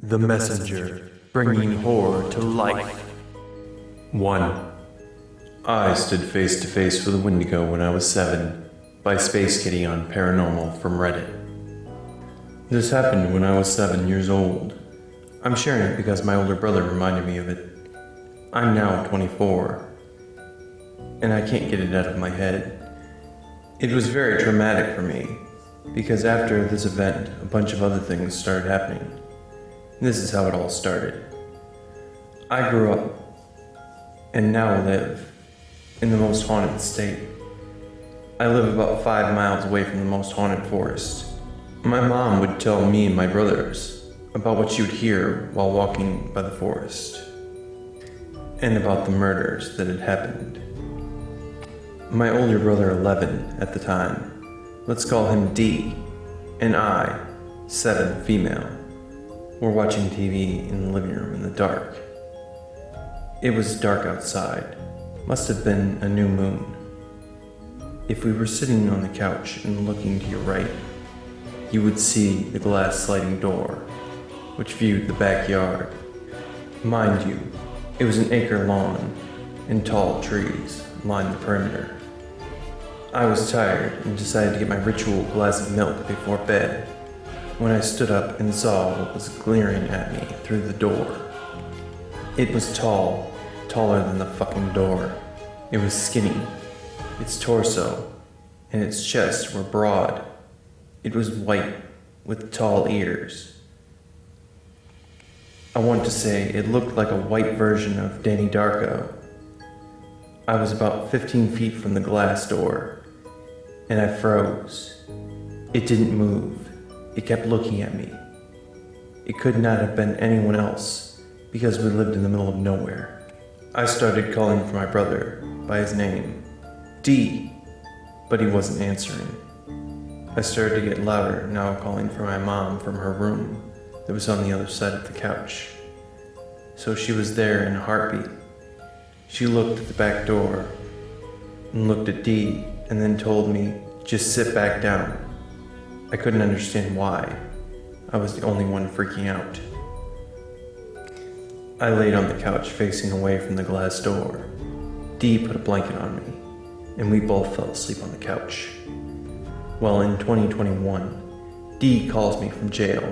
The Messenger, bringing horror to life. 1. I stood face to face with a Wendigo when I was 7, by Space Kitty on Paranormal from Reddit. This happened when I was 7 years old. I'm sharing it because my older brother reminded me of it. I'm now 24, and I can't get it out of my head. It was very traumatic for me, because after this event, a bunch of other things started happening. This is how it all started. I grew up, and now live, in the most haunted state. I live about 5 miles away from the most haunted forest. My mom would tell me and my brothers about what she would hear while walking by the forest, and about the murders that had happened. My older brother, 11 at the time, let's call him D, and I, 7 female, were watching TV in the living room in the dark. It was dark outside, must have been a new moon. If we were sitting on the couch and looking to your right, you would see the glass sliding door, which viewed the backyard. Mind you, it was an acre lawn, and tall trees lined the perimeter. I was tired and decided to get my ritual glass of milk before bed, when I stood up and saw what was glaring at me through the door. It was tall, taller than the fucking door. It was skinny. Its torso and its chest were broad. It was white with tall ears. I want to say it looked like a white version of Danny Darko. I was about 15 feet from the glass door, and I froze. It didn't move. It kept looking at me. It could not have been anyone else, because we lived in the middle of nowhere. I started calling for my brother by his name, D, but he wasn't answering. I started to get louder, now calling for my mom from her room that was on the other side of the couch. So she was there in a heartbeat. She looked at the back door and looked at D and then told me, just sit back down. I couldn't understand why. I was the only one freaking out. I laid on the couch facing away from the glass door. D put a blanket on me, and we both fell asleep on the couch. Well, in 2021, D calls me from jail.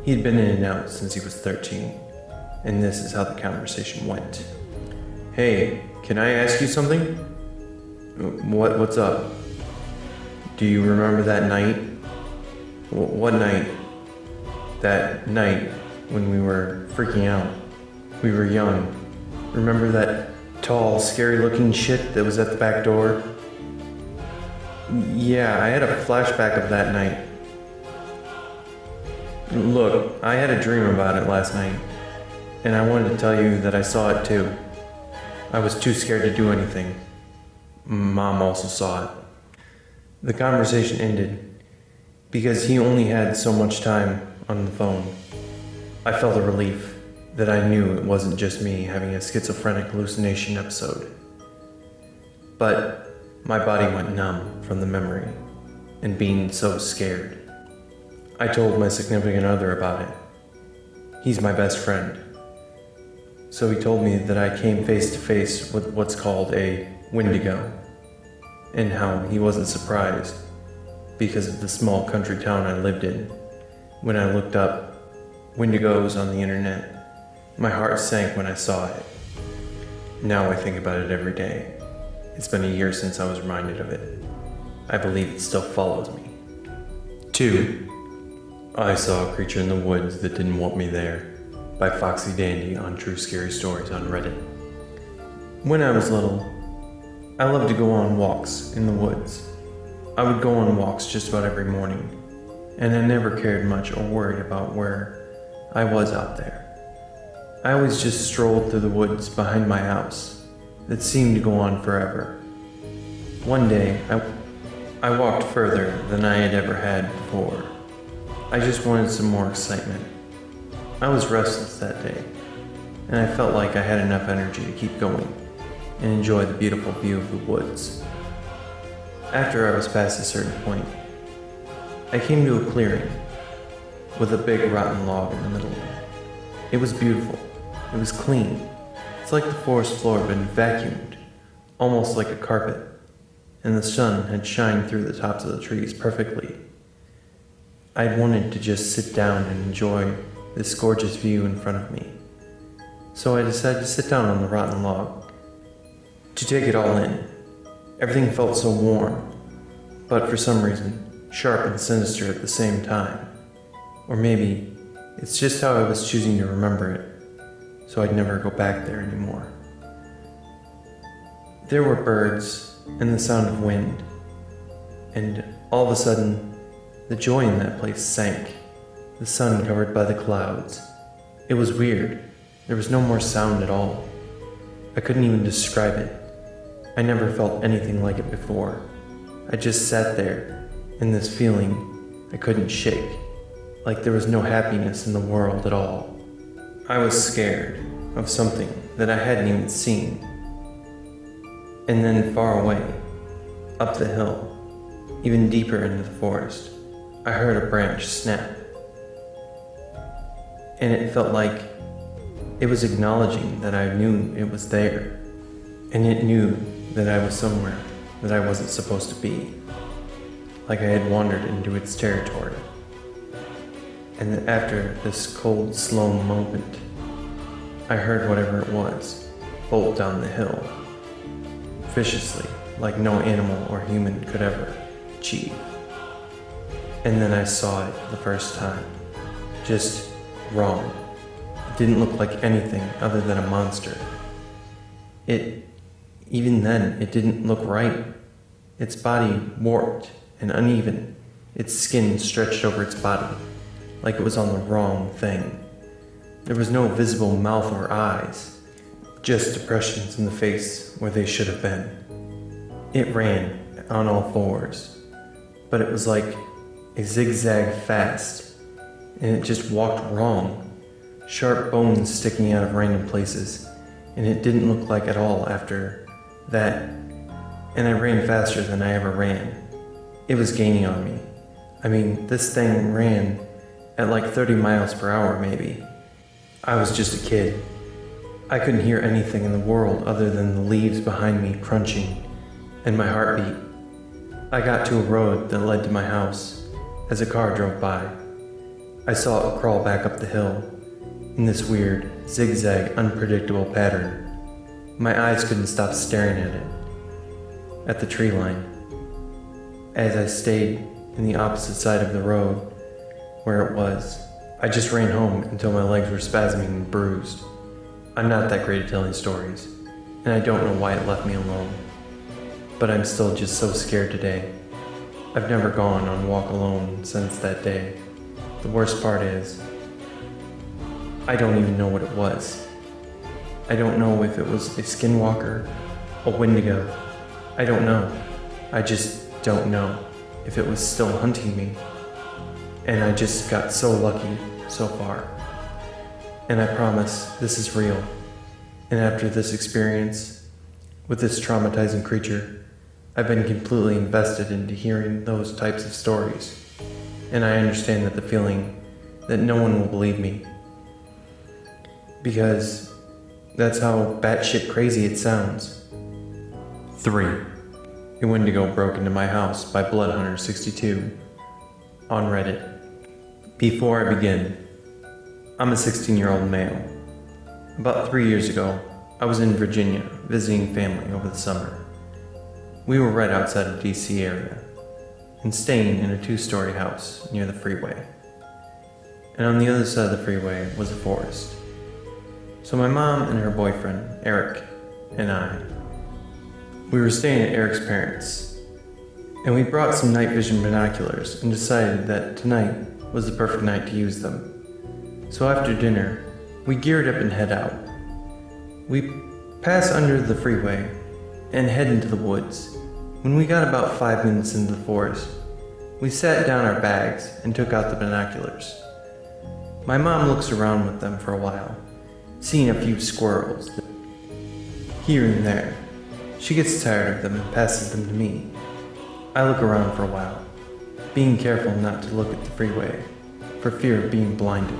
He had been in and out since he was 13, and this is how the conversation went. Hey, can I ask you something? What's up? Do you remember that night? What night? That night when we were freaking out. We were young. Remember that tall, scary-looking shit that was at the back door? Yeah, I had a flashback of that night. Look, I had a dream about it last night, and I wanted to tell you that I saw it too. I was too scared to do anything. Mom also saw it. The conversation ended because he only had so much time on the phone. I felt a relief that I knew it wasn't just me having a schizophrenic hallucination episode. But my body went numb from the memory and being so scared. I told my significant other about it. He's my best friend. So he told me that I came face to face with what's called a Wendigo, and how he wasn't surprised because of the small country town I lived in. When I looked up Wendigos on the internet, my heart sank when I saw it. Now I think about it every day. It's been a year since I was reminded of it. I believe it still follows me. 2. I saw a creature in the woods that didn't want me there, by FoxyDandy on True Scary Stories on Reddit. When I was little, I loved to go on walks in the woods. I would go on walks just about every morning, and I never cared much or worried about where I was out there. I always just strolled through the woods behind my house that seemed to go on forever. One day, I walked further than I had ever had before. I just wanted some more excitement. I was restless that day, and I felt like I had enough energy to keep going and enjoy the beautiful view of the woods. After I was past a certain point, I came to a clearing. with a big rotten log in the middle. It was beautiful. It was clean. It's like the forest floor had been vacuumed, almost like a carpet, and the sun had shined through the tops of the trees perfectly. I'd wanted to just sit down and enjoy this gorgeous view in front of me. So I decided to sit down on the rotten log, to take it all in. Everything felt so warm, but for some reason, sharp and sinister at the same time. Or maybe it's just how I was choosing to remember it, so I'd never go back there anymore. There were birds and the sound of wind, and all of a sudden, the joy in that place sank, the sun covered by the clouds. It was weird. There was no more sound at all. I couldn't even describe it. I never felt anything like it before. I just sat there, in this feeling I couldn't shake, like there was no happiness in the world at all. I was scared of something that I hadn't even seen. And then far away, up the hill, even deeper into the forest, I heard a branch snap. And it felt like it was acknowledging that I knew it was there. And it knew that I was somewhere that I wasn't supposed to be. Like I had wandered into its territory. And that after this cold, slow moment, I heard whatever it was bolt down the hill, viciously, like no animal or human could ever achieve. And then I saw it the first time. Just wrong. It didn't look like anything other than a monster. Even then, it didn't look right. Its body warped and uneven, its skin stretched over its body, like it was on the wrong thing. There was no visible mouth or eyes, just depressions in the face where they should have been. It ran on all fours, but it was like a zigzag fast, and it just walked wrong, sharp bones sticking out of random places, and it didn't look like at all after that, and I ran faster than I ever ran. It was gaining on me. I mean, this thing ran at like 30 miles per hour maybe. I was just a kid. I couldn't hear anything in the world other than the leaves behind me crunching and my heartbeat. I got to a road that led to my house as a car drove by. I saw it crawl back up the hill in this weird, zigzag, unpredictable pattern. My eyes couldn't stop staring at it, at the tree line. As I stayed in the opposite side of the road, where it was, I just ran home until my legs were spasming and bruised. I'm not that great at telling stories, and I don't know why it left me alone. But I'm still just so scared today. I've never gone on a walk alone since that day. The worst part is, I don't even know what it was. I don't know if it was a skinwalker, a Wendigo. I don't know. I just don't know if it was still hunting me. And I just got so lucky so far. And I promise this is real. And after this experience with this traumatizing creature, I've been completely invested into hearing those types of stories. And I understand that the feeling that no one will believe me. Because that's how batshit crazy it sounds. 3. A Wendigo broke into my house by Bloodhunter62 on Reddit. Before I begin, I'm a 16-year-old male. About 3 years ago, I was in Virginia visiting family over the summer. We were right outside of DC area and staying in a 2-story house near the freeway. And on the other side of the freeway was a forest. So my mom and her boyfriend, Eric, and we were staying at Eric's parents', and we brought some night vision binoculars and decided that tonight was the perfect night to use them. So after dinner, we geared up and head out. We pass under the freeway and head into the woods. When we got about 5 minutes into the forest, we sat down our bags and took out the binoculars. My mom looks around with them for a while, seeing a few squirrels here and there. She gets tired of them and passes them to me. I look around for a while, being careful not to look at the freeway, for fear of being blinded.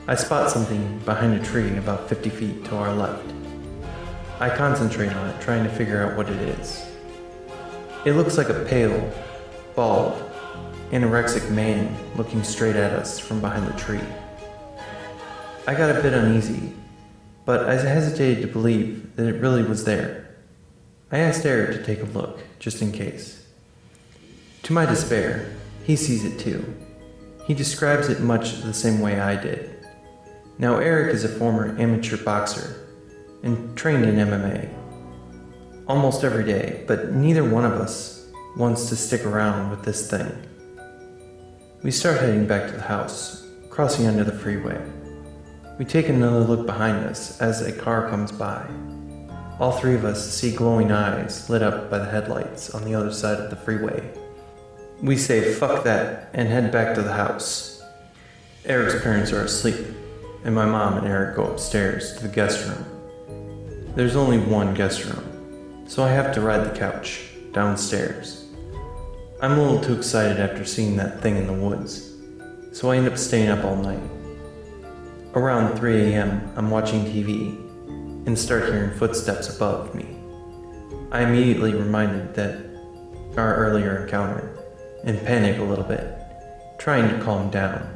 I spot something behind a tree about 50 feet to our left. I concentrate on it, trying to figure out what it is. It looks like a pale, bald, anorexic man looking straight at us from behind the tree. I got a bit uneasy, but I hesitated to believe that it really was there. I asked Eric to take a look, just in case. To my despair, he sees it too. He describes it much the same way I did. Now Eric is a former amateur boxer and trained in MMA almost every day, but neither one of us wants to stick around with this thing. We start heading back to the house, crossing under the freeway. We take another look behind us as a car comes by. All three of us see glowing eyes lit up by the headlights on the other side of the freeway. We say fuck that and head back to the house. Eric's parents are asleep, and my mom and Eric go upstairs to the guest room. There's only one guest room, so I have to ride the couch downstairs. I'm a little too excited after seeing that thing in the woods, so I end up staying up all night. Around 3 a.m., I'm watching TV and start hearing footsteps above me. I immediately reminded that our earlier encounter and panic a little bit, trying to calm down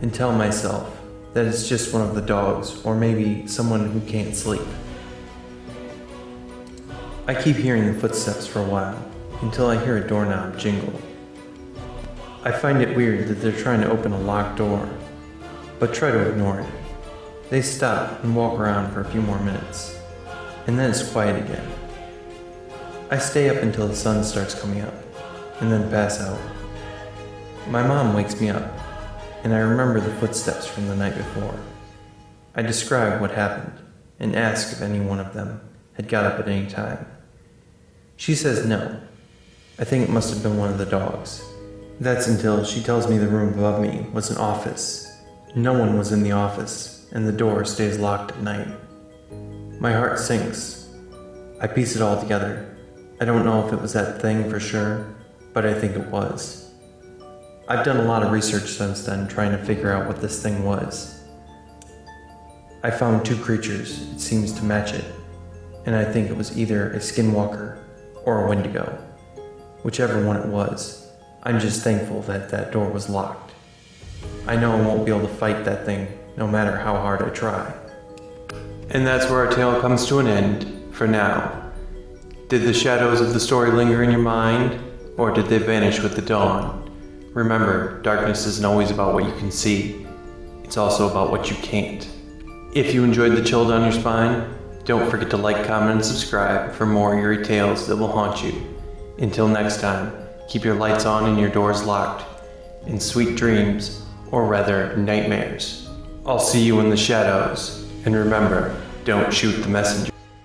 and tell myself that it's just one of the dogs or maybe someone who can't sleep. I keep hearing the footsteps for a while until I hear a doorknob jingle. I find it weird that they're trying to open a locked door, but try to ignore it. They stop and walk around for a few more minutes, and then it's quiet again. I stay up until the sun starts coming up, and then pass out. My mom wakes me up, and I remember the footsteps from the night before. I describe what happened, and ask if any one of them had got up at any time. She says no. I think it must have been one of the dogs. That's until she tells me the room above me was an office. No one was in the office, and the door stays locked at night. My heart sinks. I piece it all together. I don't know if it was that thing for sure, but I think it was. I've done a lot of research since then trying to figure out what this thing was. I found two creatures, it seems to match it, and I think it was either a skinwalker or a Wendigo. Whichever one it was, I'm just thankful that that door was locked. I know I won't be able to fight that thing no matter how hard I try. And that's where our tale comes to an end, for now. Did the shadows of the story linger in your mind, or did they vanish with the dawn? Remember, darkness isn't always about what you can see. It's also about what you can't. If you enjoyed the chill down your spine, don't forget to like, comment, and subscribe for more eerie tales that will haunt you. Until next time, keep your lights on and your doors locked. And sweet dreams, or rather, nightmares. I'll see you in the shadows. And remember, don't shoot the messenger.